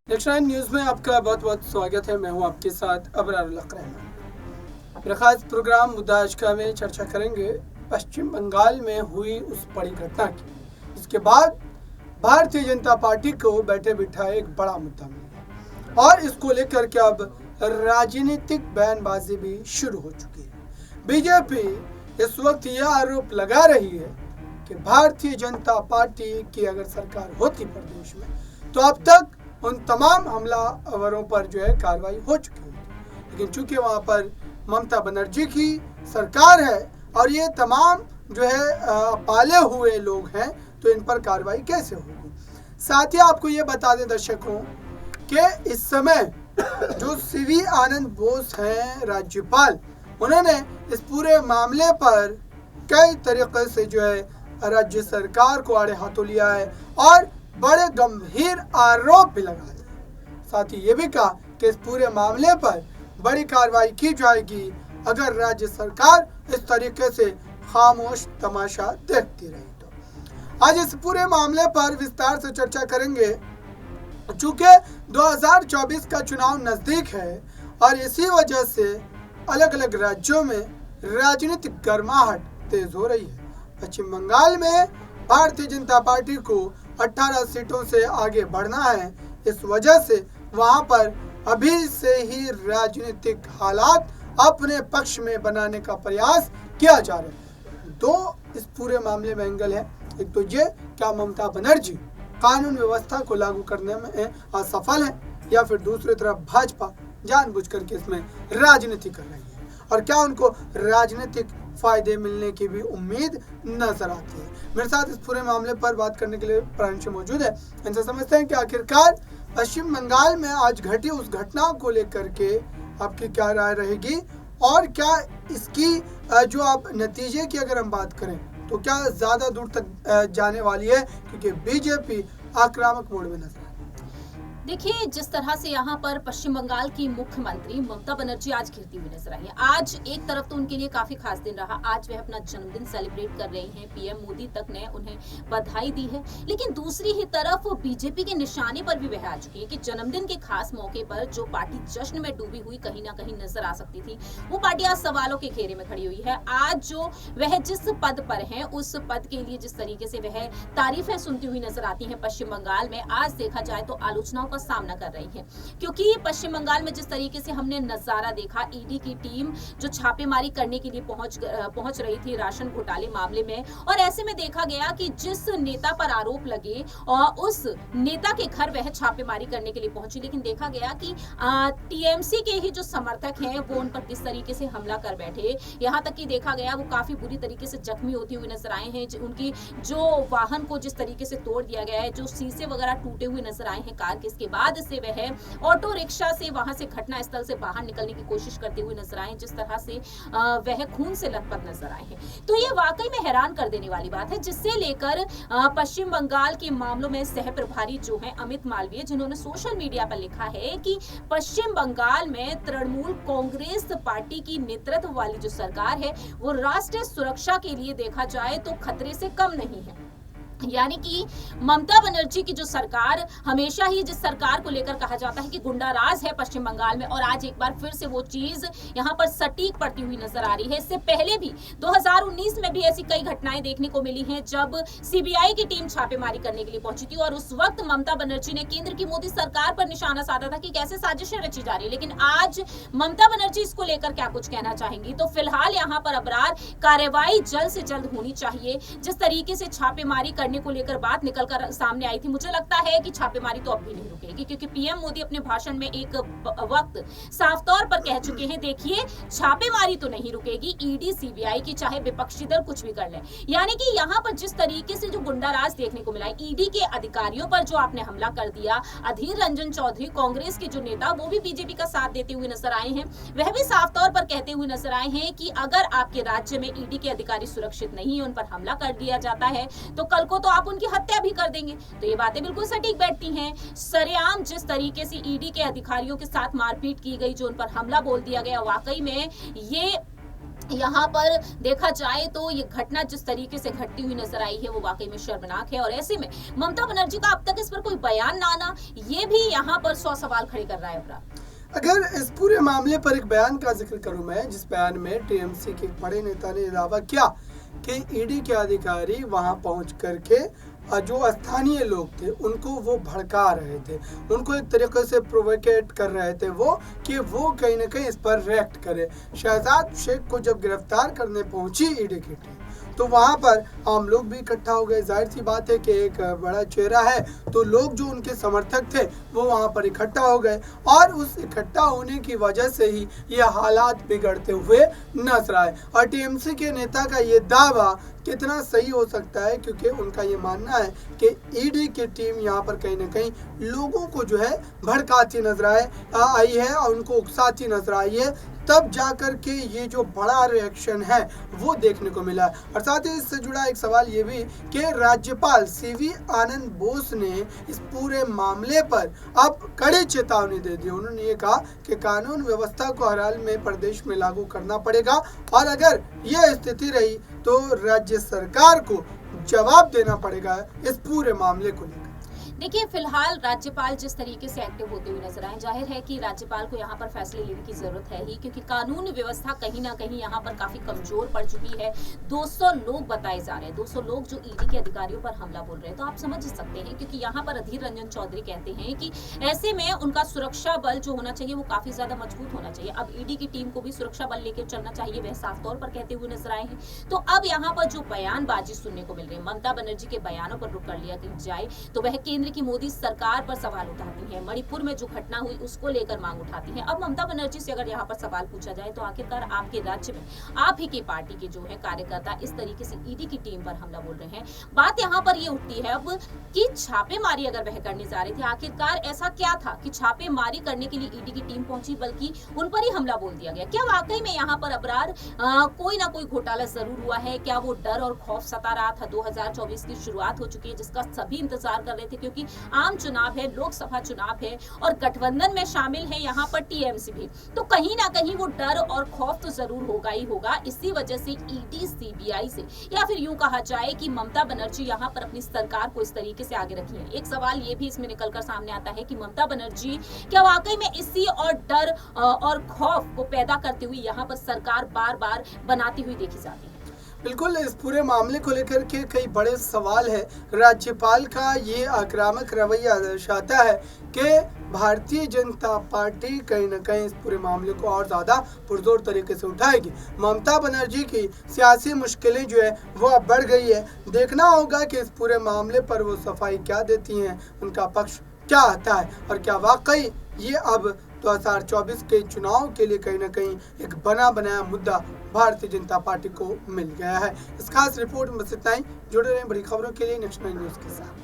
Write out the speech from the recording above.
Next news में आपका बहुत बहुत स्वागत है। मैं हूं आपके साथ अबरारुल हक रहमान। मेरा खास प्रोग्राम मुद्दा आज का में चर्चा करेंगे पश्चिम बंगाल में हुई उस बड़ी घटना की, इसके बाद भारतीय जनता पार्टी को बैठे बिठाए एक बड़ा मुद्दा मिला और इसको लेकर के अब राजनीतिक बयानबाजी भी शुरू हो चुकी है। बीजेपी इस वक्त यह आरोप लगा रही है कि भारतीय जनता पार्टी की अगर सरकार होती प्रदेश में तो अब तक उन तमाम हमलावरों पर जो है कार्रवाई हो चुकी है, लेकिन चूंकि वहाँ पर ममता बनर्जी की सरकार है और ये तमाम जो है पाले हुए लोग हैं, तो इन पर कार्रवाई कैसे होगी। साथ ही आपको ये बता दें दर्शकों कि इस समय जो सीवी आनंद बोस हैं राज्यपाल, उन्होंने इस पूरे मामले पर कई तरीके से जो है राज्य सरकार को आड़े हाथों लिया है और बड़े गंभीर आरोप भी लगा दिए। साथ ही ये भी कहा कि इस पूरे मामले पर बड़ी कार्रवाई की जाएगी अगर राज्य सरकार इस तरीके से खामोश तमाशा देखती रही तो। आज इस पूरे मामले पर विस्तार से चर्चा करेंगे। चूंकि 2024 का चुनाव नजदीक है और इसी वजह से अलग अलग राज्यों में राजनीतिक गर्माहट तेज हो रही है। पश्चिम बंगाल में भारतीय जनता पार्टी को 18 सीटों से आगे बढ़ना है। इस वजह से वहां पर अभी से ही राजनीतिक हालात अपने पक्ष में बनाने का प्रयास किया जा रहा है। दो इस पूरे मामले में एंगल है। एक तो ये, क्या ममता बनर्जी कानून व्यवस्था को लागू करने में असफल है, या फिर दूसरी तरफ भाजपा जानबूझ करके इसमें राजनीति कर रही है और क्या उनको राजनीतिक फायदे मिलने की भी उम्मीद नजर आती है। मेरे साथ इस पूरे मामले पर बात करने के लिए प्रांशु मौजूद है। इनसे समझते हैं कि आखिरकार पश्चिम बंगाल में आज घटी उस घटना को लेकर के आपकी क्या राय रहेगी और क्या इसकी जो आप नतीजे की अगर हम बात करें तो क्या ज्यादा दूर तक जाने वाली है, क्योंकि बीजेपी आक्रामक मोड में नजर। देखिए, जिस तरह से यहाँ पर पश्चिम बंगाल की मुख्यमंत्री ममता बनर्जी आज घिरती हुई नजर आई है। आज एक तरफ तो उनके लिए काफी खास दिन रहा, आज वह अपना जन्मदिन सेलिब्रेट कर रही हैं, पीएम मोदी तक ने उन्हें बधाई दी है, लेकिन दूसरी ही तरफ बीजेपी के निशाने पर भी वह आ चुकी है कि जन्मदिन के खास मौके पर जो पार्टी जश्न में डूबी हुई कहीं ना कहीं नजर आ सकती थी, वो पार्टी आज सवालों के घेरे में खड़ी हुई है। आज जो वह जिस पद पर है उस पद के लिए जिस तरीके से वह तारीफें सुनती हुई नजर आती है पश्चिम बंगाल में, आज देखा जाए तो आलोचनाओं सामना कर रही है। क्योंकि पश्चिम बंगाल में जिस तरीके से हमने नजारा देखा, ईडी की टीम जो छापेमारी करने के लिए पहुंच रही थी राशन घोटाले मामले में, और ऐसे में देखा गया कि जिस नेता पर आरोप लगे और उस नेता के घर वह छापेमारी करने के लिए पहुंची, लेकिन देखा गया कि टीएमसी के ही जो समर्थक हैं वो उन पर किस तरीके से हमला कर बैठे। यहाँ तक कि देखा गया वो काफी बुरी तरीके से जख्मी होती हुई नजर आए हैं। उनकी जो वाहन को जिस तरीके से तोड़ दिया गया है, जो शीशे वगैरह टूटे हुए नजर आए हैं कार के, इसके बाद से वह ऑटो रिक्शा से वहां से घटना स्थल से बाहर निकलने की कोशिश करते हुए नजर आए। जिस तरह से वह खून से लथपथ नजर आए हैं, तो ये वाकई में हैरान कर देने वाली बात है, जिससे लेकर पश्चिम बंगाल के मामलों में सह प्रभारी जो हैं अमित मालवीय, जिन्होंने सोशल मीडिया पर लिखा है कि पश्चिम बंगाल में तृणमूल कांग्रेस पार्टी की नेतृत्व वाली जो सरकार है वो राष्ट्रीय सुरक्षा के लिए देखा जाए तो खतरे से कम नहीं है। यानी कि ममता बनर्जी की जो सरकार, हमेशा ही जिस सरकार को लेकर कहा जाता है कि गुंडा राज है पश्चिम बंगाल में, और आज एक बार फिर से वो चीज यहाँ पर सटीक पड़ती हुई नजर आ रही है। इससे पहले भी 2019 में भी ऐसी कई घटनाएं देखने को मिली हैं जब सीबीआई की टीम छापेमारी करने के लिए पहुंची थी और उस वक्त ममता बनर्जी ने केंद्र की मोदी सरकार पर निशाना साधा था कि कैसे साजिशें रची जा रही है। लेकिन आज ममता बनर्जी इसको लेकर क्या कुछ कहना चाहेंगी, तो फिलहाल यहाँ पर अबरार कार्रवाई जल्द से जल्द होनी चाहिए। जिस तरीके से छापेमारी करने को लेकर बात निकलकर सामने आई थी, मुझे लगता है कि छापेमारी तो अब भी नहीं रुकेगी, क्योंकि पीएम मोदी अपने भाषण में एक वक्त साफ तौर पर कह चुके हैं, देखिए छापेमारी तो नहीं रुकेगी, ईडी सीबीआई की चाहे विपक्षी दल कुछ भी कर ले। यानी कि यहाँ पर जिस तरीके से जो गुंडाराज देखने को मिला, ईडी के अधिकारियों पर जो आपने हमला कर दिया, अधीर रंजन चौधरी कांग्रेस के जो नेता, वो भी बीजेपी का साथ देते हुए नजर आए हैं। वह भी साफ तौर पर कहते हुए नजर आए हैं कि अगर आपके राज्य में ईडी के अधिकारी सुरक्षित नहीं है, उन पर हमला कर दिया जाता है, तो कल को तो आप उनकी हत्या भी कर देंगे। तो ये बातें बिल्कुल सटीक बैठती हैं। सरेआम जिस तरीके से ईडी के अधिकारियों के साथ मारपीट की गई, जो उन पर हमला बोल दिया गया, वाकई में ये यहाँ पर देखा जाए तो ये घटना जिस तरीके से घटती हुई नजर आई है वो वाकई में शर्मनाक है। और ऐसे में ममता बनर्जी का अब तक इस पर कोई बयान ना आना, ये भी यहाँ पर 100 सवाल खड़े कर रहा है अपराध। अगर इस पूरे मामले पर एक बयान का जिक्र करूं मैं, जिस बयान में टीएमसी के एक बड़े नेता ने दावा किया कि ईडी के अधिकारी वहां पहुंच करके जो स्थानीय लोग थे उनको वो भड़का रहे थे, उनको एक तरीके से प्रोवोकेट कर रहे थे वो, कि वो कहीं ना कहीं इस पर रिएक्ट करे। शहजाद शेख को जब गिरफ्तार करने पहुंची ईडी की टीम, तो वहां पर आम लोग भी इकट्ठा हो गए। जाहिर सी बात है कि एक बड़ा चेहरा है, तो लोग जो उनके समर्थक थे वो वहां पर इकट्ठा हो गए, और उस इकट्ठा होने की वजह से ही ये हालात बिगड़ते हुए नजर आए। और टीएमसी के नेता का ये दावा कितना सही हो सकता है, क्योंकि उनका ये मानना है कि ईडी की टीम यहाँ पर कहीं ना कहीं लोगों को जो है भड़काती नजर आई है और उनको उकसाती नजर आई है, तब जाकर के ये जो बड़ा रिएक्शन है वो देखने को मिला। और साथ ही इससे जुड़ा एक सवाल ये भी कि राज्यपाल सीवी आनंद बोस ने इस पूरे मामले पर अब कड़ी चेतावनी दे दी। उन्होंने ये कहा कि कानून व्यवस्था को हर हाल में प्रदेश में लागू करना पड़ेगा, और अगर यह स्थिति रही तो राज्य सरकार को जवाब देना पड़ेगा इस पूरे मामले को लेकर। देखिए, फिलहाल राज्यपाल जिस तरीके से एक्टिव होते हुए नजर आए, जाहिर है कि राज्यपाल को यहाँ पर फैसले लेने की जरूरत है ही, क्योंकि कानून व्यवस्था कहीं ना कहीं यहाँ पर काफी कमजोर पड़ चुकी है। 200 लोग बताए जा रहे हैं, 200 लोग जो ईडी के अधिकारियों पर हमला बोल रहे हैं, तो आप समझ सकते हैं, क्योंकि यहाँ पर अधीर रंजन चौधरी कहते हैं कि ऐसे में उनका सुरक्षा बल जो होना चाहिए वो काफी ज्यादा मजबूत होना चाहिए। अब ईडी की टीम को भी सुरक्षा बल लेकर चलना चाहिए, वह साफ तौर पर कहते हुए नजर आए हैं। तो अब यहाँ पर जो बयानबाजी सुनने को मिल रही है, ममता बनर्जी के बयानों पर रुक कर लिया जाए तो वह केंद्र की मोदी सरकार पर सवाल उठाती है, मणिपुर में जो घटना हुई उसको लेकर मांग उठाती है। अब ममता बनर्जी से अगर यहाँ पर सवाल पूछा जाए तो आखिरकार आपके राज्य में आप ही की पार्टी के जो है कार्यकर्ता इस तरीके से ईडी की टीम पर हमला बोल रहे हैं, बात यहाँ पर ये उठती है अब कि छापेमारी अगर वह करने जा रहे थे, आखिरकार ऐसा क्या था कि छापेमारी करने के लिए ईडी की टीम पहुंची, बल्कि उन पर ही हमला बोल दिया गया। क्या वाकई में यहाँ पर अबरार कोई ना कोई घोटाला जरूर हुआ है? क्या वो डर और खौफ सता रहा था? 2024 की शुरुआत हो चुकी है जिसका सभी इंतजार कर रहे थे, क्योंकि आम चुनाव है, लोकसभा चुनाव है और गठबंधन में शामिल है यहाँ पर टीएमसी भी, तो कहीं ना कहीं वो डर और खौफ तो जरूर होगा ही होगा। इसी वजह से ईडी सीबीआई से, या फिर यूं कहा जाए कि ममता बनर्जी यहाँ पर अपनी सरकार को इस तरीके से आगे रखी है। एक सवाल ये भी इसमें निकलकर सामने आता है कि ममता बनर्जी क्या वाकई में इसी और डर और खौफ को पैदा करते हुए यहाँ पर सरकार बार बार बनाती हुई देखी जाती है। बिल्कुल, इस पूरे मामले को लेकर के कई बड़े सवाल है। राज्यपाल का ये आक्रामक रवैया दर्शाता है कि भारतीय जनता पार्टी कहीं ना कहीं इस पूरे मामले को और ज़्यादा पुरजोर तरीके से उठाएगी। ममता बनर्जी की सियासी मुश्किलें जो है वो अब बढ़ गई है। देखना होगा कि इस पूरे मामले पर वो सफाई क्या देती हैं, उनका पक्ष क्या आता है, और क्या वाकई ये अब 2024 के चुनाव के लिए कहीं ना कहीं एक बना बनाया मुद्दा भारतीय जनता पार्टी को मिल गया है। इस खास रिपोर्ट में बस इतना ही। जुड़े रहें बड़ी खबरों के लिए नेक्स्ट 9 न्यूज़ के साथ।